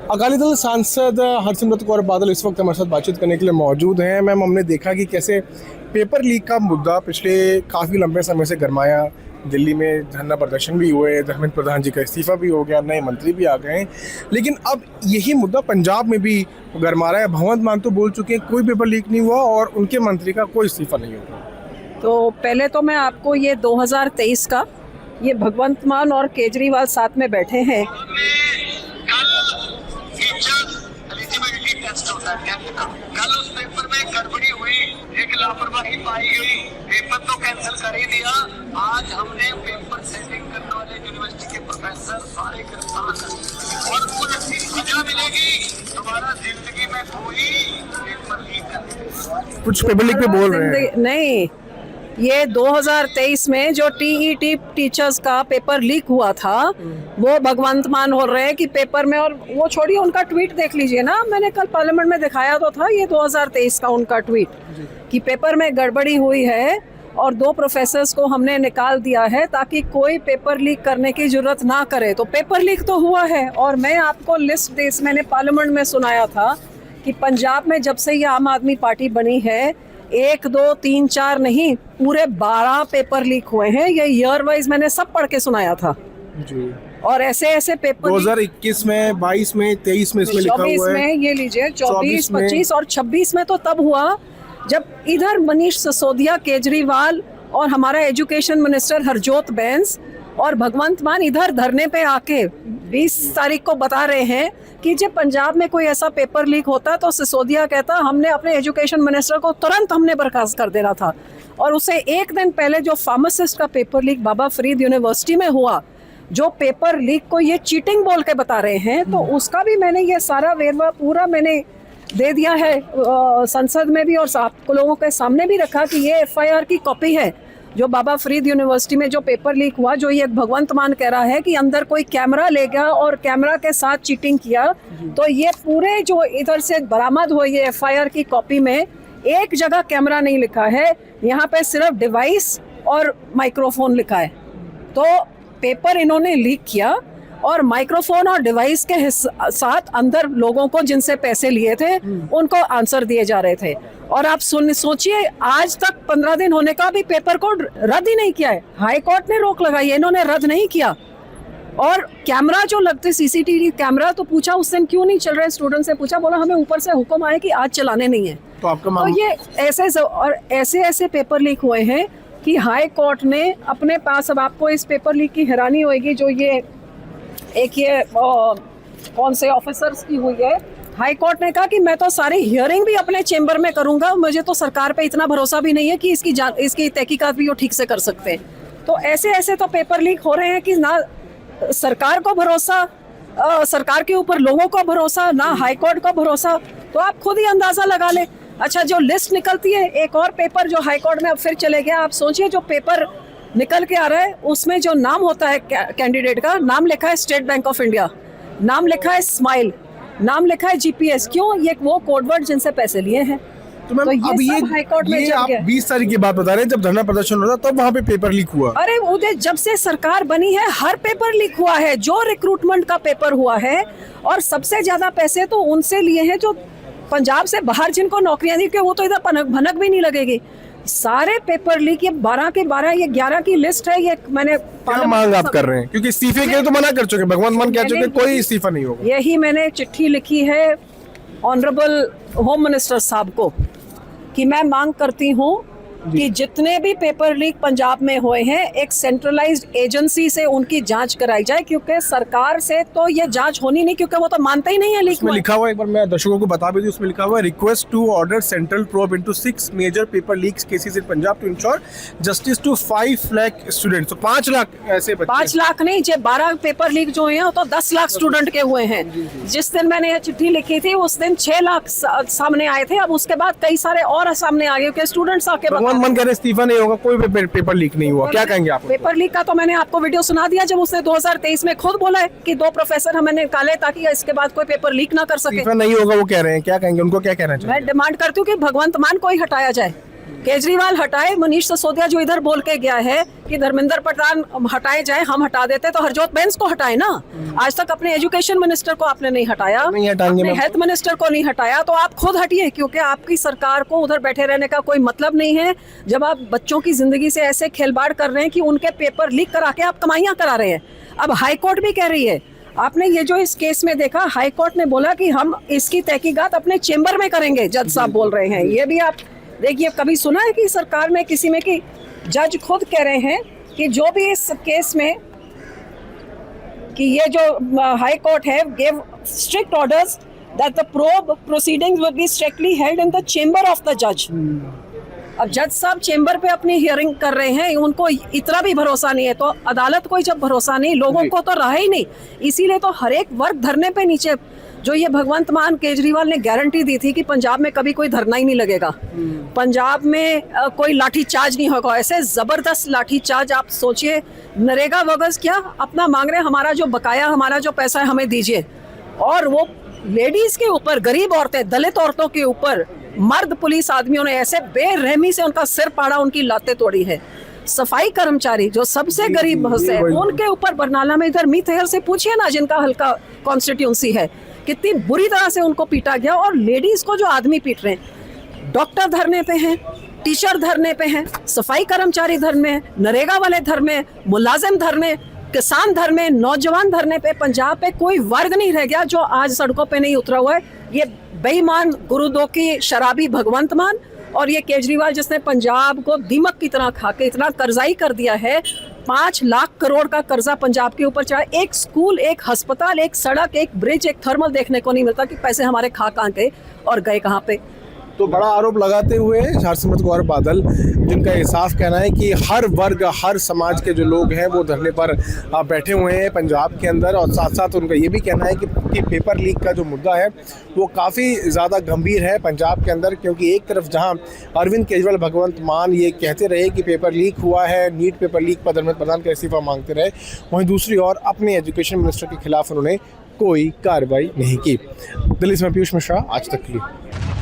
अकाली दल सांसद हरसिमरत कौर बादल इस वक्त हमारे साथ बातचीत करने के लिए मौजूद हैं। मैम, हमने देखा कि कैसे पेपर लीक का मुद्दा पिछले काफ़ी लंबे समय से गरमाया। दिल्ली में धरना प्रदर्शन भी हुए, धर्मेंद्र प्रधान जी का इस्तीफा भी हो गया, नए मंत्री भी आ गए हैं, लेकिन अब यही मुद्दा पंजाब में भी गरमा रहा है। भगवंत मान तो बोल चुके हैं कोई पेपर लीक नहीं हुआ और उनके मंत्री का कोई इस्तीफा नहीं होगा। तो पहले तो मैं आपको ये 2023 का ये भगवंत मान और केजरीवाल साथ में बैठे हैं। कल उस पेपर में गड़बड़ी हुई, एक लापरवाही पाई गई, पेपर तो कैंसिल कर ही दिया। आज हमने पेपर सेटिंग करने वाले यूनिवर्सिटी के प्रोफेसर सारे गिरफ्तार कर और उनको सजा मिलेगी। दोबारा जिंदगी में कोई पेपर लीक कर कुछ पेपर लीक पे बोल रहे हैं। नहीं, ये 2023 में जो टीईटी टीचर्स का पेपर लीक हुआ था वो भगवंत मान हो रहे हैं कि पेपर में, और वो छोड़िए उनका ट्वीट देख लीजिए ना, मैंने कल पार्लियामेंट में दिखाया तो था ये 2023 का उनका ट्वीट कि पेपर में गड़बड़ी हुई है और 2 प्रोफेसर्स को हमने निकाल दिया है ताकि कोई पेपर लीक करने की जरूरत ना करे। तो पेपर लीक तो हुआ है और मैं आपको लिस्ट मैंने पार्लियामेंट में सुनाया था कि पंजाब में जब से ये आम आदमी पार्टी बनी है 1, 2, 3, 4 नहीं, पूरे 12 पेपर लीक हुए हैं। ये ईयर वाइज मैंने सब पढ़ के सुनाया था जी। और ऐसे पेपर 2021 में, 22 में, 23 में इसमें लिखा हुआ है। 24 में ये लीजिए, 24, 25 और 26 में तो तब हुआ जब इधर मनीष सिसोदिया, केजरीवाल और हमारा एजुकेशन मिनिस्टर हरजोत बैंस और भगवंत मान इधर धरने पे आके 20 तारीख को बता रहे हैं कि जब पंजाब में कोई ऐसा पेपर लीक होता तो सिसोदिया कहता हमने अपने एजुकेशन मिनिस्टर को तुरंत हमने बर्खास्त कर देना था। और उससे एक दिन पहले जो फार्मासिस्ट का पेपर लीक बाबा फरीद यूनिवर्सिटी में हुआ, जो पेपर लीक को ये चीटिंग बोल के बता रहे हैं, तो उसका भी मैंने ये सारा वेरवा पूरा मैंने दे दिया है संसद में भी और आप लोगों के सामने भी रखा कि ये एफआईआर की कॉपी है जो बाबा फरीद यूनिवर्सिटी में जो पेपर लीक हुआ, जो ये भगवंत मान कह रहा है कि अंदर कोई कैमरा ले गया और कैमरा के साथ चीटिंग किया। तो ये पूरे जो इधर से बरामद हुआ ये एफआईआर की कॉपी में एक जगह कैमरा नहीं लिखा है, यहाँ पे सिर्फ डिवाइस और माइक्रोफोन लिखा है। तो पेपर इन्होंने लीक किया और माइक्रोफोन और डिवाइस के साथ अंदर लोगों को जिनसे पैसे लिए थे उनको आंसर दिए जा रहे थे। और आप सोचिए आज तक 15 दिन होने का भी पेपर को रद्द ही नहीं किया है। हाई कोर्ट ने रोक लगाई, इन्होंने रद्द नहीं किया। और कैमरा जो लगते सीसीटीवी कैमरा, तो पूछा उस दिन क्यों नहीं चल रहे, स्टूडेंट से पूछा, बोला हमें ऊपर से हुक्म आया कि आज चलाने नहीं है। तो आपका तो ये ऐसे पेपर लीक हुए हैं कि हाई कोर्ट ने अपने पास, अब आपको इस पेपर लीक की हैरानी होगी, जो ये एक ये कौन से ऑफिसर्स की हुई है, हाई कोर्ट ने कहा कि मैं तो सारी हियरिंग भी अपने चेंबर में करूंगा, मुझे तो सरकार पे इतना भरोसा भी नहीं है कि इसकी तहकीकात भी वो ठीक से कर सकते हैं। तो ऐसे तो पेपर लीक हो रहे हैं कि ना सरकार को भरोसा, सरकार के ऊपर लोगों को भरोसा, ना हाई कोर्ट को भरोसा। तो आप खुद ही अंदाजा लगा ले। अच्छा, जो लिस्ट निकलती है, एक और पेपर जो हाई कोर्ट में अब फिर चले गया, आप सोचिए जो पेपर निकल के आ रहा है उसमें जो नाम होता है कैंडिडेट का, नाम लिखा है स्टेट बैंक ऑफ इंडिया, नाम लिखा है स्माइल, नाम लिखा है जीपीएस। क्यों? ये वो कोडवर्ड जिनसे पैसे लिए हैं। तो मैम, अब ये आप 20 तारीख की बात बता रहे हैं जब धरना प्रदर्शन हो रहा तब वहाँ पे पेपर लीक हुआ। अरे उधर जब से सरकार बनी है हर पेपर लीक हुआ है। जो रिक्रूटमेंट का पेपर हुआ है, और सबसे ज्यादा पैसे तो उनसे लिए हैं जो पंजाब से बाहर जिनको नौकरियां दी, वो तो इधर भनक भी नहीं लगेगी। सारे पेपर लीक, ये 12 के 12, ये 11 की लिस्ट है। ये मैंने क्या मांग आप कर रहे हैं? क्योंकि इस्तीफे के तो मना कर चुके, भगवंत मान कह चुके कोई इस्तीफा नहीं होगा। यही मैंने चिट्ठी लिखी है ऑनरेबल होम मिनिस्टर साहब को कि मैं मांग करती हूँ कि जितने भी पेपर लीक पंजाब में हुए हैं एक सेंट्रलाइज्ड एजेंसी से उनकी जांच कराई जाए, क्योंकि सरकार से तो ये जांच होनी नहीं, क्योंकि वो तो मानते ही नहीं है लीक। उसमें लिखा हुआ है, एक बार मैं दर्शकों को बता भी दूं, उसमें लिखा हुआ है request to order central probe into 6 major paper leaks cases in Punjab to ensure justice to 5 lakh students. तो 5 लाख ऐसे बच्चे, 5 लाख नहीं, जो 12 पेपर लीक जो हैं तो 10 लाख स्टूडेंट के हुए हैं। जिस दिन मैंने ये चिट्ठी लिखी थी उस दिन 6 लाख सामने आए थे। अब उसके बाद कई सारे और सामने आ गए क्योंकि स्टूडेंट्स आके मन कह रहे इस्तीफा नहीं होगा, कोई पेपर लीक नहीं हुआ। क्या कहेंगे आप? पेपर लीक का तो मैंने आपको वीडियो सुना दिया जब उसने 2023 में खुद बोला है कि 2 प्रोफेसर हमने निकाले ताकि इसके बाद कोई पेपर लीक ना कर सके। नहीं होगा वो कह रहे हैं, क्या कहेंगे? उनको क्या कहना चाहिए? मैं डिमांड करती हूँ कि भगवंत मान को ही हटाया जाए। केजरीवाल हटाए, मनीष सिसोदिया जो इधर बोल के गया है कि धर्मेंद्र प्रधान हटाए जाए, हम हटा देते, तो हरजोत बेंस को हटाए ना। आज तक अपने एजुकेशन मिनिस्टर को आपने नहीं हटाया, अपने हेल्थ मिनिस्टर को नहीं हटाया, तो आप खुद हटिए, क्योंकि आपकी सरकार को उधर बैठे रहने का कोई मतलब नहीं है। जब आप बच्चों की जिंदगी से ऐसे खेलबाड़ कर रहे हैं कि उनके पेपर लीक करा के आप कमाइयां करा रहे हैं। अब हाई कोर्ट भी कह रही है, आपने ये जो इस केस में देखा, हाई कोर्ट ने बोला कि हम इसकी तहकीकात अपने चेंबर में करेंगे, जज साहब बोल रहे हैं। ये भी आप देखिए, कभी सुना है कि सरकार में किसी में कि जज खुद कह रहे हैं कि जो भी इस केस में कि ये जो हाई कोर्ट है give strict orders that the probe proceedings will be strictly held in the chamber of the जज। अब जज साहब चेंबर पे अपनी हियरिंग कर रहे हैं, उनको इतना भी भरोसा नहीं है, तो अदालत को जब भरोसा नहीं, लोगों को तो रहा ही नहीं। इसीलिए तो हर एक वर्ग धरने पे नीचे, जो ये भगवंत मान केजरीवाल ने गारंटी दी थी कि पंजाब में कभी कोई धरना ही नहीं लगेगा, पंजाब में कोई लाठी चार्ज नहीं होगा, ऐसे जबरदस्त लाठी चार्ज। आप सोचिए, नरेगा वगैरह क्या अपना मांग रहे हैं, हमारा जो बकाया, हमारा जो पैसा है हमें दीजिए। और वो लेडीज के ऊपर, गरीब औरतें, दलित औरतों के ऊपर मर्द पुलिस आदमियों ने ऐसे बेरहमी से उनका सिर पाड़ा, उनकी लातें तोड़ी है। सफाई कर्मचारी जो सबसे गरीब है, उनके ऊपर बरनाला में, इधर मीत हेयर से पूछिए ना, जिनका हल्का कॉन्स्टिट्यूंसी है, कितनी बुरी तरह से उनको पीटा गया। और लेडीज को जो आदमी पीट रहे हैं, डॉक्टर धरने पे हैं, टीचर धरने पे हैं, सफाई कर्मचारी धरने में, नरेगा वाले धरने, मुलाजिम धरने, किसान धरने, नौजवान धरने पे। पंजाब पे कोई वर्ग नहीं रह गया जो आज सड़कों पे नहीं उतरा हुआ है। ये बेईमान गुरुदो की शराबी भगवंत मान और ये केजरीवाल, जिसने पंजाब को दीमक की तरह खा के इतना कर्जाई कर दिया है। 5 लाख करोड़ का कर्जा पंजाब के ऊपर चढ़ा। एक स्कूल, एक अस्पताल, एक सड़क, एक ब्रिज, एक थर्मल देखने को नहीं मिलता कि पैसे हमारे खा कहाँ गए और गए कहाँ पे। तो बड़ा आरोप लगाते हुए हरसिमरत कौर बादल, जिनका ये साफ कहना है कि हर वर्ग, हर समाज के जो लोग हैं वो धरने पर बैठे हुए हैं पंजाब के अंदर, और साथ साथ उनका ये भी कहना है कि पेपर लीक का जो मुद्दा है वो काफ़ी ज़्यादा गंभीर है पंजाब के अंदर, क्योंकि एक तरफ जहां अरविंद केजरीवाल, भगवंत मान ये कहते रहे कि पेपर लीक हुआ है, नीट पेपर लीक पर धर्मेंद्र प्रधान का इस्तीफा मांगते रहे, वहीं दूसरी ओर अपने एजुकेशन मिनिस्टर के खिलाफ उन्होंने कोई कार्रवाई नहीं की। दिल्ली से मैं पीयूष मिश्रा, आज तक के लिए।